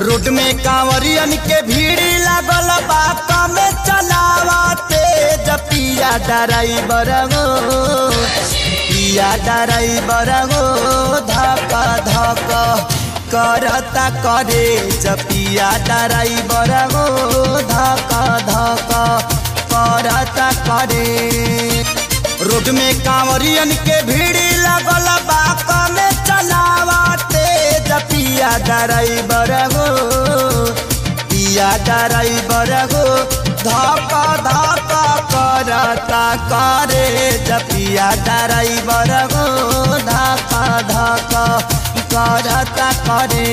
Road में कांवरियन के भीड़ लागल बा कमे चलावते पिया ड्राइवर गो पिया ड्राइवर गो धक धक करता करे पिया ड्राइवर गो धक धक करता करे। रोड में कांवरियन के भीड़ लागल बा कमे चलावते पिया ड्राइवर गो पिया ड्राइवर गो धक धक करता करे पिया ड्राइवर गो धक धक करता करे।